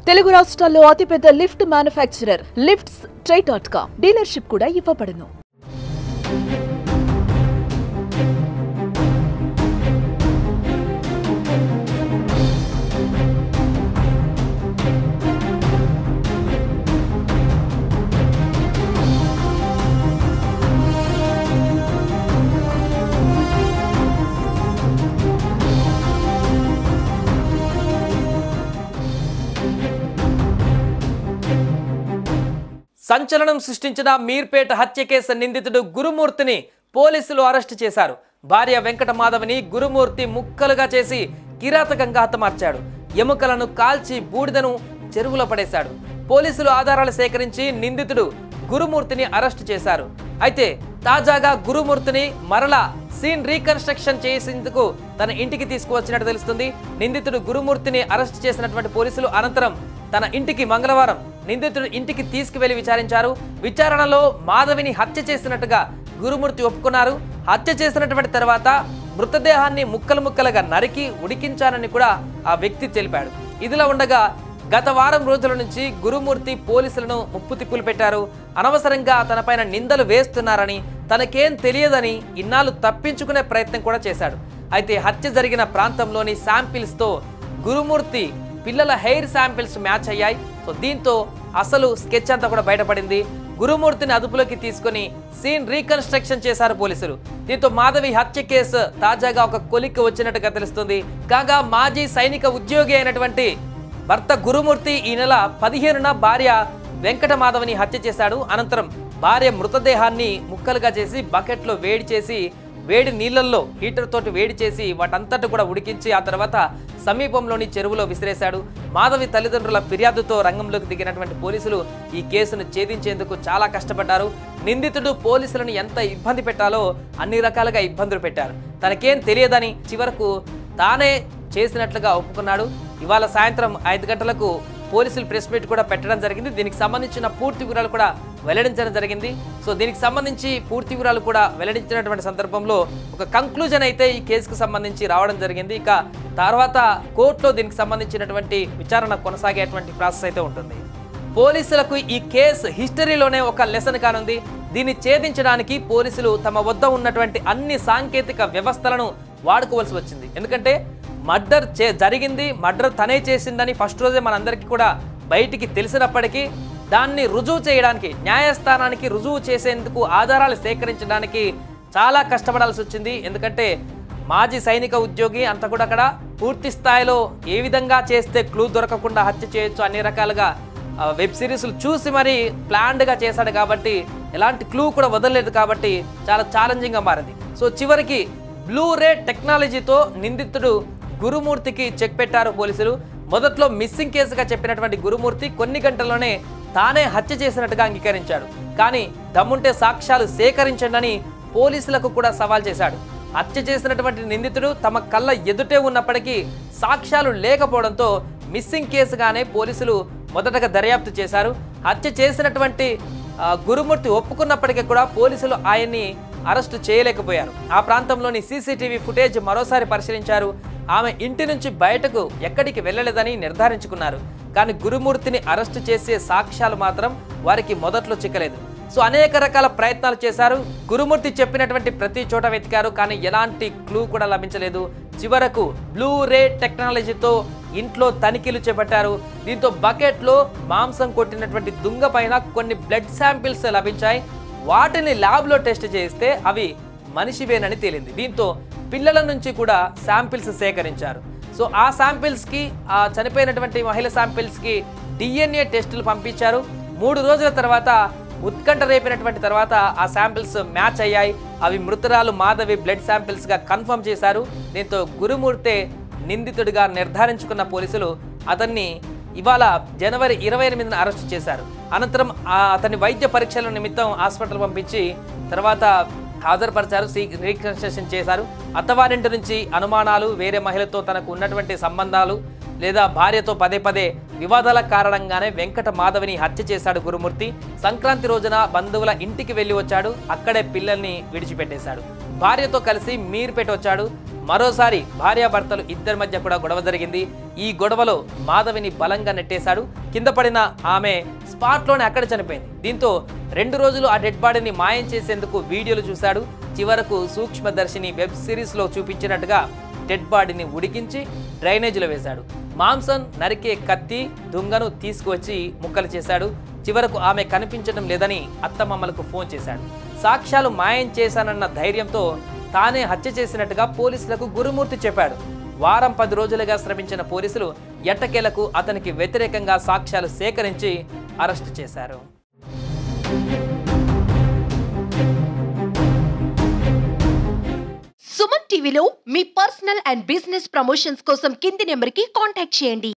తెలుగు రాష్ట్రాల్లో అతిపెద్ద lift manufacturer lifts ట్రై.com dealership కూడా ఇవ్వబడును. సంచలనం సృష్టించిన మీర్పేట హత్య కేసు నిందితుడు గురుమూర్తిని పోలీసులు అరెస్టు చేశారు. భార్య వెంకట మాధవిని గురుమూర్తి ముక్కలుగా చేసి కిరాతకంగా హతమార్చాడు. ఎముకలను కాల్చి బూడిదను చెరువులో పడేశాడు. పోలీసులు ఆధారాలు సేకరించి నిందితుడు గురుమూర్తిని అరెస్టు చేశారు. అయితే తాజాగా గురుమూర్తిని మరలా సీన్ రీకన్స్ట్రక్షన్ చేసేందుకు తన ఇంటికి తీసుకువచ్చినట్టు తెలుస్తుంది. నిందితుడు గురుమూర్తిని అరెస్టు చేసినటువంటి పోలీసులు అనంతరం తన ఇంటికి మంగళవారం నిందితుడు ఇంటికి తీసుకువెళ్లి విచారించారు. విచారణలో మాధవిని హత్య చేసినట్టుగా గురుమూర్తి ఒప్పుకున్నారు. హత్య చేసినటువంటి తర్వాత మృతదేహాన్ని ముక్కలు ముక్కలుగా నరికి ఉడికించానని కూడా ఆ వ్యక్తి తెలిపాడు. ఇదిలా ఉండగా గత వారం రోజుల నుంచి గురుమూర్తి పోలీసులను ముప్పు తిప్పులు పెట్టారు. అనవసరంగా తనపైన నిందలు వేస్తున్నారని, తనకేం తెలియదని ఇన్నాళ్ళు తప్పించుకునే ప్రయత్నం కూడా చేశాడు. అయితే హత్య జరిగిన ప్రాంతంలోని శాంపిల్స్తో గురుమూర్తి పిల్లల హెయిర్ శాంపిల్స్ మ్యాచ్ అయ్యాయి. సో దీంతో అసలు స్కెచ్ అంతా కూడా బయటపడింది. గురుమూర్తిని అదుపులోకి తీసుకుని సీన్ రీకన్స్ట్రక్షన్ చేశారు పోలీసులు. దీంతో మాధవి హత్య కేసు తాజాగా ఒక కొలిక్కి వచ్చినట్టుగా తెలుస్తుంది. కాగా మాజీ సైనిక ఉద్యోగి అయినటువంటి భర్త గురుమూర్తి ఈ నెల 15న భార్య వెంకట మాధవిని హత్య చేశాడు. అనంతరం భార్య మృతదేహాన్ని ముక్కలుగా చేసి బకెట్లో వేడి నీళ్లలో హీటర్ తోటి వేడి చేసి వాటంతటి కూడా ఉడికించి ఆ తర్వాత సమీపంలోని చెరువులో విసిరేశాడు. మాధవి తల్లిదండ్రుల ఫిర్యాదుతో రంగంలోకి దిగినటువంటి పోలీసులు ఈ కేసును ఛేదించేందుకు చాలా కష్టపడ్డారు. నిందితుడు పోలీసులను ఎంత ఇబ్బంది పెట్టాలో అన్ని రకాలుగా ఇబ్బందులు పెట్టారు. తనకేం తెలియదని చివరకు తానే చేసినట్లుగా ఒప్పుకున్నాడు. ఇవాళ సాయంత్రం 5 గంటలకు పోలీసులు ప్రెస్ మీట్ కూడా పెట్టడం జరిగింది. దీనికి సంబంధించిన పూర్తి వివరాలు కూడా వెల్లడించడం జరిగింది. సో దీనికి సంబంధించి పూర్తి వివరాలు కూడా వెల్లడించినటువంటి సందర్భంలో ఒక కంక్లూజన్ అయితే ఈ కేసుకు సంబంధించి రావడం జరిగింది. ఇక తర్వాత కోర్టులో దీనికి సంబంధించినటువంటి విచారణ కొనసాగేటువంటి ప్రాసెస్ అయితే ఉంటుంది. పోలీసులకు ఈ కేసు హిస్టరీలోనే ఒక లెసన్ కానుంది. దీన్ని ఛేదించడానికి పోలీసులు తమ వద్ద ఉన్నటువంటి అన్ని సాంకేతిక వ్యవస్థలను వాడుకోవాల్సి వచ్చింది. ఎందుకంటే మర్డర్ జరిగింది, మర్డర్ తనే చేసిందని ఫస్ట్ రోజే మనందరికీ కూడా బయటికి తెలిసినప్పటికీ దాన్ని రుజువు చేయడానికి, న్యాయస్థానానికి రుజువు చేసేందుకు, ఆధారాలు సేకరించడానికి చాలా కష్టపడాల్సి వచ్చింది. ఎందుకంటే మాజీ సైనిక ఉద్యోగి అంతా కూడా అక్కడ పూర్తి స్థాయిలో ఏ విధంగా చేస్తే క్లూ దొరకకుండా హత్య చేయొచ్చు అన్ని రకాలుగా వెబ్ సిరీస్లు చూసి మరీ ప్లాన్డ్గా చేశాడు కాబట్టి ఎలాంటి క్లూ కూడా వదలలేదు కాబట్టి చాలా ఛాలెంజింగ్గా మారింది. సో చివరికి బ్లూరే టెక్నాలజీతో నిందితుడు గురుమూర్తికి చెక్ పెట్టారు పోలీసులు. మొదట్లో మిస్సింగ్ కేసుగా చెప్పినటువంటి గురుమూర్తి కొన్ని గంటల్లోనే తానే హత్య చేసినట్టుగా అంగీకరించాడు. కానీ దమ్ముంటే సాక్ష్యాలు సేకరించండి పోలీసులకు కూడా సవాల్ చేశాడు. హత్య చేసినటువంటి నిందితుడు తమ కళ్ళ ఎదుటే ఉన్నప్పటికీ సాక్ష్యాలు లేకపోవడంతో మిస్సింగ్ కేసుగానే పోలీసులు మొదటగా దర్యాప్తు చేశారు. హత్య చేసినటువంటి గురుమూర్తి ఒప్పుకున్నప్పటికీ కూడా పోలీసులు ఆయన్ని అరెస్టు చేయలేకపోయారు. ఆ ప్రాంతంలోని సీసీటీవీ ఫుటేజ్ మరోసారి పరిశీలించారు. ఆమె ఇంటి నుంచి బయటకు ఎక్కడికి వెళ్ళలేదని నిర్ధారించుకున్నారు. కానీ గురుమూర్తిని అరెస్టు చేసే సాక్ష్యాలు మాత్రం వారికి మొదట్లో చిక్కలేదు. సో అనేక రకాల ప్రయత్నాలు చేశారు. గురుమూర్తి చెప్పినటువంటి ప్రతి చోట వెతికారు, కానీ ఎలాంటి క్లూ కూడా లభించలేదు. చివరకు బ్లూరే టెక్నాలజీతో ఇంట్లో తనిఖీలు చేపట్టారు. దీంతో బకెట్లో మాంసం కొట్టినటువంటి దుంగ పైన కొన్ని బ్లడ్ శాంపిల్స్ లభించాయి. వాటిని ల్యాబ్లో టెస్ట్ చేస్తే అవి మనిషివేనని తేలింది. దీంతో పిల్లల నుంచి కూడా శాంపిల్స్ సేకరించారు. సో ఆ శాంపిల్స్కి, ఆ చనిపోయినటువంటి మహిళ శాంపిల్స్కి DNA టెస్టులు పంపించారు. 3 రోజుల తర్వాత ఉత్కంఠ రేపినటువంటి తర్వాత ఆ శాంపిల్స్ మ్యాచ్ అయ్యాయి. అవి మృతురాలు మాధవి బ్లడ్ శాంపిల్స్గా కన్ఫర్మ్ చేశారు. దీంతో గురుమూర్తే నిందితుడిగా నిర్ధారించుకున్న పోలీసులు అతన్ని ఇవాళ జనవరి 28న అరెస్టు చేశారు. అనంతరం అతని వైద్య పరీక్షల నిమిత్తం హాస్పిటల్ పంపించి తర్వాత హాజరుపరిచారు, రీకన్స్ట్రక్షన్ చేశారు. అత్తవారింటి నుంచి అనుమానాలు, వేరే మహిళతో తనకు ఉన్నటువంటి సంబంధాలు లేదా భార్యతో పదే వివాదాల కారణంగానే వెంకట మాధవిని హత్య చేశాడు గురుమూర్తి. సంక్రాంతి రోజున బంధువుల ఇంటికి వెళ్ళి వచ్చాడు. అక్కడే పిల్లల్ని విడిచిపెట్టేశాడు. భార్యతో కలిసి మీర్పేట వచ్చాడు. మరోసారి భార్యాభర్తలు ఇద్దరి మధ్య కూడా గొడవ జరిగింది. ఈ గొడవలో మాధవిని బలంగా నెట్టేశాడు. కింద పడిన ఆమె స్పాట్లోనే అక్కడ చనిపోయింది. దీంతో 2 రోజులు ఆ డెడ్ బాడీని మాయం చేసేందుకు వీడియోలు చూశాడు. చివరకు సూక్ష్మదర్శిని వెబ్ సిరీస్లో చూపించినట్టుగా డెడ్ బాడీని ఉడికించి డ్రైనేజీలో వేశాడు. మాంసం నరికే కత్తి దుంగను తీసుకువచ్చి ముక్కలు చేశాడు. చివరకు ఆమె కనిపించడం లేదని అత్తమామలకు ఫోన్ చేశాడు. సాక్ష్యాలు మాయం చేశానన్న ధైర్యంతో తానే హత్య చేసినట్టుగా పోలీసులకు గురుమూర్తి చెప్పాడు. వారం 10 రోజులుగా శ్రమించిన పోలీసులు ఎట్టకేలకు అతనికి వ్యతిరేకంగా సాక్ష్యాలు సేకరించి అరెస్టు చేశారు. సుమన్ టీవీలో మీ పర్సనల్ అండ్ బిజినెస్ ప్రమోషన్స్ కోసం కింది నెంబర్కి కాంటాక్ట్ చేయండి.